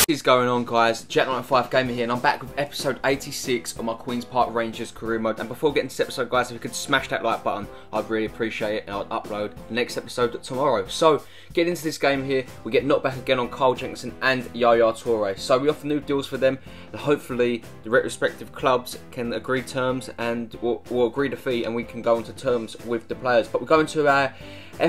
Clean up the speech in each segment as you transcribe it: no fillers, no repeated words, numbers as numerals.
What is going on, guys? Jack95 Gamer here, and I'm back with episode 86 of my Queen's Park Rangers career mode. And before getting to this episode, guys, if you could smash that like button, I'd really appreciate it, and I'll upload the next episode tomorrow. So, getting into this game here, we get knocked back again on Carl Jenkinson and Yaya Toure. So we offer new deals for them, and hopefully the respective clubs can agree terms and we'll agree the fee, and we can go into terms with the players. But we're going to our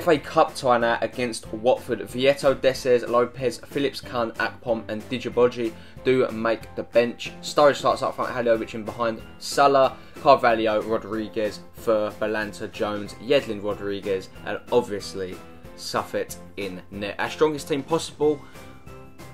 FA Cup tie now against Watford. Vieto, Dessers, Lopez, Phillips, Khan, Akpom and Digiboji do make the bench. Sturridge starts up front, Haliovic in behind, Salah, Carvalho, Rodriguez, Fur, Balanta, Jones, Yedlin, Rodriguez and obviously Suffet in net. Our strongest team possible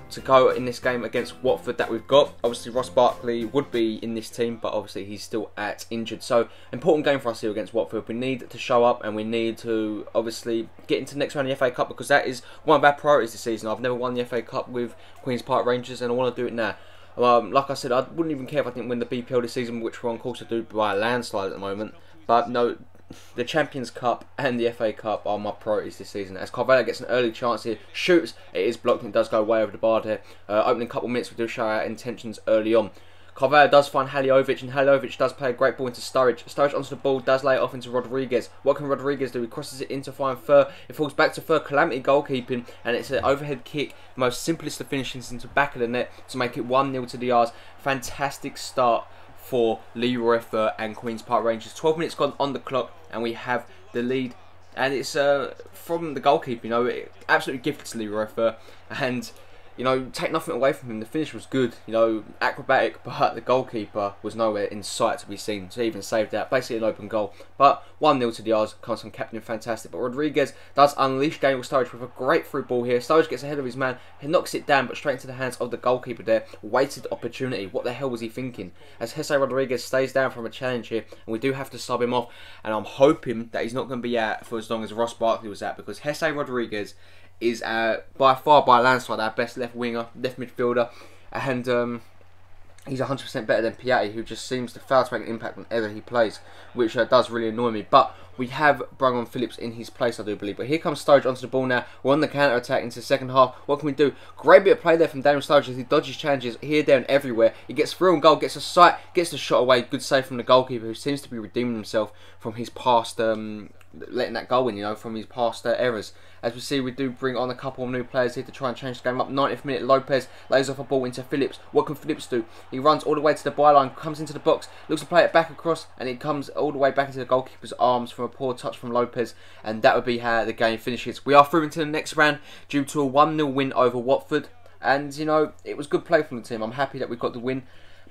to go in this game against Watford that we've got. Obviously Ross Barkley would be in this team, but obviously he's still injured. So important game for us here against Watford. We need to show up and we need to obviously get into the next round of the FA Cup, because that is one of our priorities this season. I've never won the FA Cup with Queen's Park Rangers and I want to do it now. Like I said, I wouldn't even care if I didn't win the BPL this season, which we're on course to do by a landslide at the moment. But no, the Champions Cup and the FA Cup are my priorities this season. As Carvalho gets an early chance here, shoots, it is blocked and it does go way over the bar there. Opening couple minutes, we do show our intentions early on. Carvalho does find Haliovic, and Haliovic does play a great ball into Sturridge. Sturridge onto the ball, does lay it off into Rodriguez. What can Rodriguez do? He crosses it into find Fur. It falls back to Fur. Calamity goalkeeping, and it's an overhead kick. Most simplest of finishes into back of the net to make it 1-0 to the R's. Fantastic start for Leroy Fur and Queen's Park Rangers. 12 minutes gone on the clock and we have the lead, and it's from the goalkeeper. You know, absolutely gifted to Leroy Fur, and you know, take nothing away from him. The finish was good, you know, acrobatic, but the goalkeeper was nowhere in sight to be seen to even save that. Basically an open goal. But 1-0 to the R's, comes from captain, fantastic. But Rodriguez does unleash Daniel Sturridge with a great through ball here. Sturridge gets ahead of his man, he knocks it down, but straight into the hands of the goalkeeper there. Wasted opportunity. What the hell was he thinking? As Jesse Rodriguez stays down from a challenge here, and we do have to sub him off. And I'm hoping that he's not going to be out for as long as Ross Barkley was out, because Jesse Rodriguez is by far, by a landslide, our best left winger, left midfielder, and he's 100% better than Piatti, who just seems to fail to make an impact whenever he plays, which does really annoy me. But we have Brun Phillips in his place, I do believe. But here comes Sturridge onto the ball now. We're on the counter-attack into the second half. What can we do? Great bit of play there from Daniel Sturridge as he dodges challenges here, there and everywhere. He gets through on goal, gets a sight, gets the shot away. Good save from the goalkeeper, who seems to be redeeming himself from his past letting that goal in, you know, from his past errors. As we see, we do bring on a couple of new players here to try and change the game up. 90th minute, Lopez lays off a ball into Phillips. What can Phillips do? He runs all the way to the byline, comes into the box, looks to play it back across, and it comes all the way back into the goalkeeper's arms from a poor touch from Lopez, and that would be how the game finishes. We are through into the next round due to a 1-0 win over Watford, and you know, it was good play from the team. I'm happy that we got the win,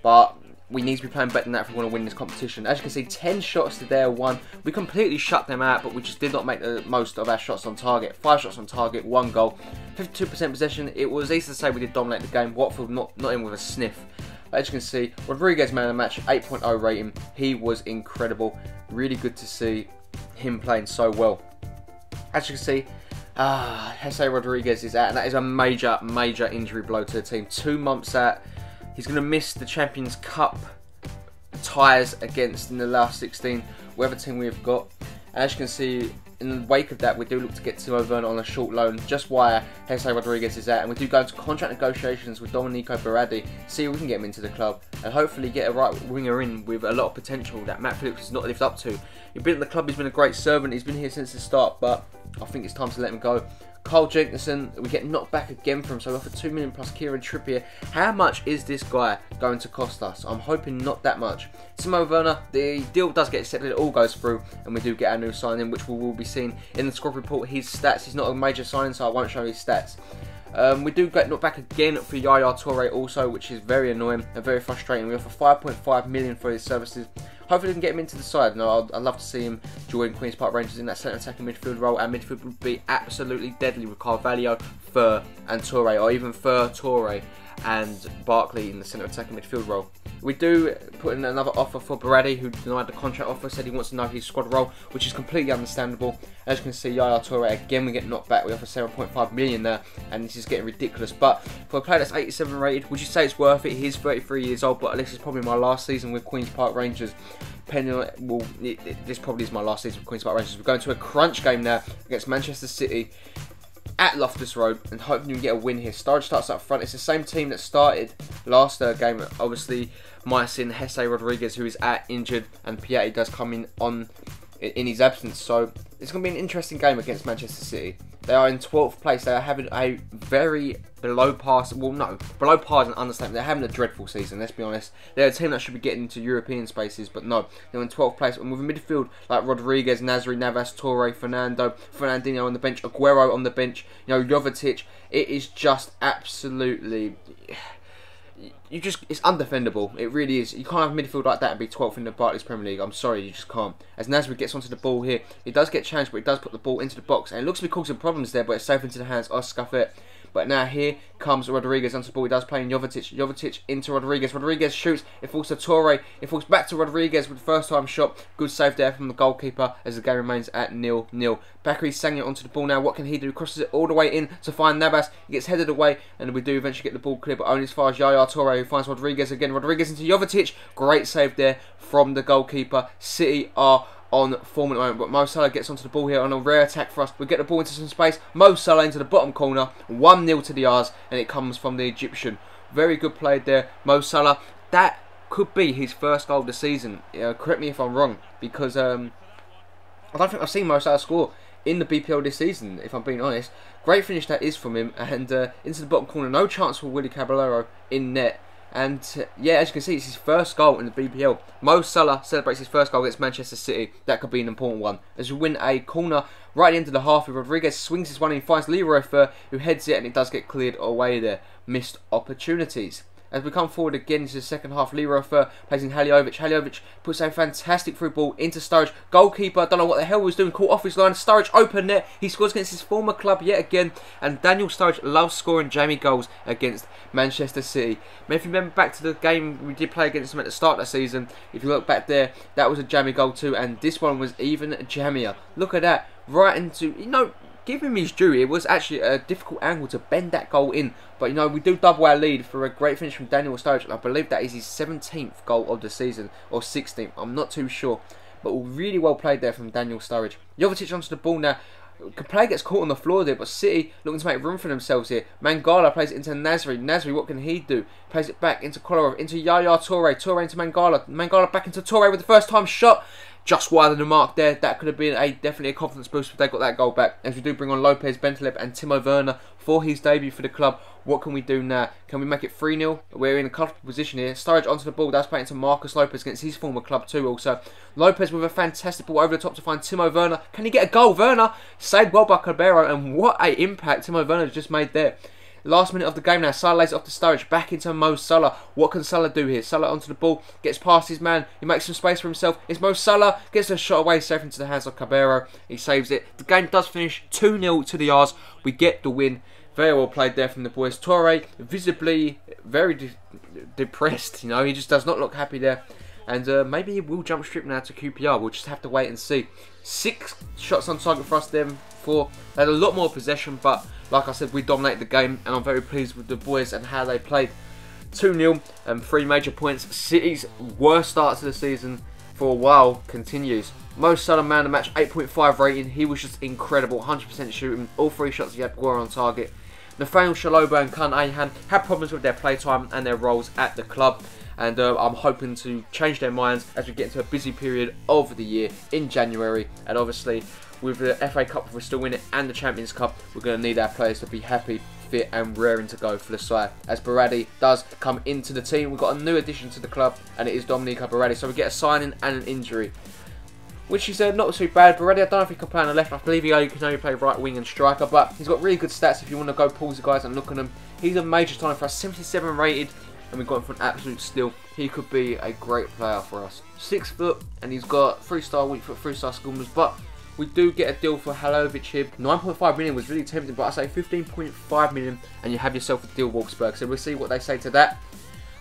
but we need to be playing better than that if we want to win this competition. As you can see, 10 shots to their 1. We completely shut them out, but we just did not make the most of our shots on target. 5 shots on target, 1 goal, 52% possession. It was easy to say we did dominate the game. Watford not in with a sniff. But as you can see, Rodriguez man of the match, 8.0 rating. He was incredible. Really good to see him playing so well. As you can see, Jesse Rodriguez is out, and that is a major injury blow to the team. 2 months out. He's going to miss the Champions Cup ties against in the last 16, whatever team we've got. And as you can see, in the wake of that, we do look to get Timo Werner on a short loan, just why Jesse Rodriguez is out. And we do go into contract negotiations with Domenico Berardi, see if we can get him into the club, and hopefully get a right winger in with a lot of potential that Matt Phillips has not lived up to. He's been at the club, he's been a great servant, he's been here since the start, but I think it's time to let him go. Carl Jenkinson, we get knocked back again from him, so we offer 2 million plus Kieran Trippier. How much is this guy going to cost us? I'm hoping not that much. Timo Werner, the deal does get accepted, it all goes through, and we do get our new signing, which we will be seeing in the squad report. His stats, he's not a major signing, so I won't show his stats. We do get knocked back again for Yaya Toure also, which is very annoying and very frustrating. We offer 5.5 million for his services. Hopefully we can get him into the side. No, I'd love to see him join Queen's Park Rangers in that centre attacking midfield role. Our midfield would be absolutely deadly with Carvalho, Fur and Toure, or even Fur, Toure and Barkley in the centre attacking midfield role. We do put in another offer for Berardi, who denied the contract offer, said he wants to know his squad role, which is completely understandable. As you can see, Yaya Toure, again we get knocked back. We offer 7.5 million there, and this is getting ridiculous. But for a player that's 87 rated, would you say it's worth it? He's 33 years old, but this is probably my last season with Queen's Park Rangers. This probably is my last season with Queen's Park Rangers. We're going to a crunch game now against Manchester City. at Loftus Road and hoping you can get a win here. Sturridge starts up front. It's the same team that started last game. Obviously, Maisin, Jesse Rodriguez, who is injured, and Piatti does come in his absence. So it's going to be an interesting game against Manchester City. They are in 12th place. They are having a very below par is an understatement. They're having a dreadful season, let's be honest. They're a team that should be getting into European spaces, but no. They're in 12th place. And with a midfield like Rodriguez, Nasri, Navas, Torre, Fernandinho on the bench, Aguero on the bench, Jovetic, it is just absolutely... it's undefendable. It really is. You can't have a midfield like that and be 12th in the Barclays Premier League. I'm sorry, you just can't. As Nasri gets onto the ball here, he does get challenged, but he does put the ball into the box, and it looks to be causing problems there, but it's safe into the hands of Scuffet. But now here comes Rodriguez onto the ball. He does play in Jovetic. Jovetic into Rodriguez. Rodriguez shoots. It falls to Torre. It falls back to Rodriguez with the first time shot. Good save there from the goalkeeper as the game remains at 0-0. Bakary sang it onto the ball now. What can he do? Crosses it all the way in to find Navas. He gets headed away, and we do eventually get the ball clear, but only as far as Yaya Toure, who finds Rodriguez again. Rodriguez into Jovetic. Great save there from the goalkeeper. City are on form at the moment, but Mo Salah gets onto the ball here on a rare attack for us. We get the ball into some space. Mo Salah into the bottom corner. 1-0 to the R's, and it comes from the Egyptian. Very good play there, Mo Salah. That could be his first goal of the season. Correct me if I'm wrong, because I don't think I've seen Mo Salah score in the BPL this season, if I'm being honest. Great finish that is from him, and into the bottom corner. No chance for Willy Caballero in net. And yeah, as you can see, it's his first goal in the BPL. Mo Salah celebrates his first goal against Manchester City. That could be an important one. As we win a corner right at the end of the half, Rodriguez swings this one and finds Leroy Fer, who heads it, and it does get cleared away there. Missed opportunities. As we come forward again into the second half, Leroy Fer plays in Haliovic. Haliovic puts a fantastic through ball into Sturridge. Goalkeeper, don't know what the hell he was doing, caught off his line. Sturridge open net. He scores against his former club yet again. And Daniel Sturridge loves scoring jammy goals against Manchester City. If you remember back to the game we did play against them at the start of the season, if you look back there, that was a jammy goal too. And this one was even jammier. Look at that. Right into, give him his due. It was actually a difficult angle to bend that goal in. But, we do double our lead for a great finish from Daniel Sturridge. And I believe that is his 17th goal of the season. Or 16th. I'm not too sure. But really well played there from Daniel Sturridge. Jovetic onto the ball now. Play gets caught on the floor there, but City looking to make room for themselves here. Mangala plays it into Nasri. Nasri, what can he do? Plays it back into Kolarov, into Yaya Toure. Toure into Mangala. Mangala back into Toure with the first time shot. Just wide of the mark there. That could have been definitely a confidence boost if they got that goal back. As we do bring on Lopez, Bentaleb and Timo Werner for his debut for the club. What can we do now? Can we make it 3-0? We're in a comfortable position here. Sturridge onto the ball. That's playing to Marcus Lopez against his former club too also. Lopez with a fantastic ball over the top to find Timo Werner. Can he get a goal? Werner saved well by Caballero, and what a impact Timo Werner just made there. Last minute of the game now. Salah lays it off to Sturridge. Back into Mo Salah. What can Salah do here? Salah onto the ball. Gets past his man. He makes some space for himself. It's Mo Salah. Gets a shot away. Safe into the hands of Caballero. He saves it. The game does finish 2-0 to the R's. We get the win. Very well played there from the boys. Torre visibly very depressed. He just does not look happy there. And maybe he will jump strip now to QPR. We'll just have to wait and see. 6 shots on target for us. They had a lot more possession, but like I said, we dominated the game, and I'm very pleased with the boys and how they played. 2-0 and 3 major points. City's worst start to the season for a while continues. Mo Salah man of the match, 8.5 rating. He was just incredible, 100% shooting. All 3 shots he had were on target. Nathaniel Chalobah and Kun Ayhan had problems with their playtime and their roles at the club. And I'm hoping to change their minds as we get into a busy period of the year in January. And obviously, with the FA Cup, if we're still winning, and the Champions Cup, we're going to need our players to be happy, fit and raring to go for the side. As Berardi does come into the team, we've got a new addition to the club, and it is Dominique Berardi. So we get a signing and an injury, which is not too bad. Berardi, I don't know if he can play on the left. I believe he can only play right wing and striker, but he's got really good stats if you want to go pause the guys and look at them. He's a major signing for us, 77 rated. And we've got him for an absolute steal. He could be a great player for us. 6 foot, and he's got 3-star weak foot, 3-star schoolers. But we do get a deal for Halovic here. 9.5 million was really tempting, but I say 15.5 million, and you have yourself a deal, Wolfsburg. So we'll see what they say to that,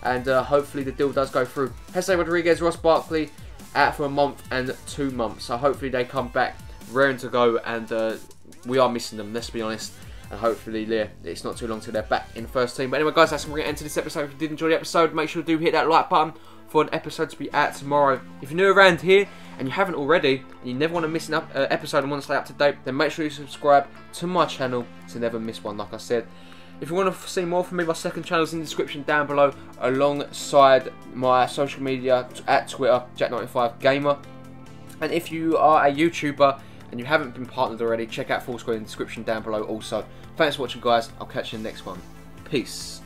and hopefully the deal does go through. Jesse Rodriguez, Ross Barkley out for a month and 2 months. So hopefully they come back raring to go, and we are missing them. Let's be honest. and hopefully it's not too long till they're back in the first team. But anyway guys, that's going to end to this episode. If you did enjoy the episode, make sure to hit that like button for an episode to be out tomorrow. If you're new around here and you haven't already, and you never want to miss an episode and want to stay up to date, then make sure you subscribe to my channel to never miss one, like I said. If you want to see more from me, my second channel is in the description down below, alongside my social media at Twitter, Jack95Gamer. And if you are a YouTuber and you haven't been partnered already, check out Full Screen in the description down below also. Thanks for watching guys, I'll catch you in the next one. Peace.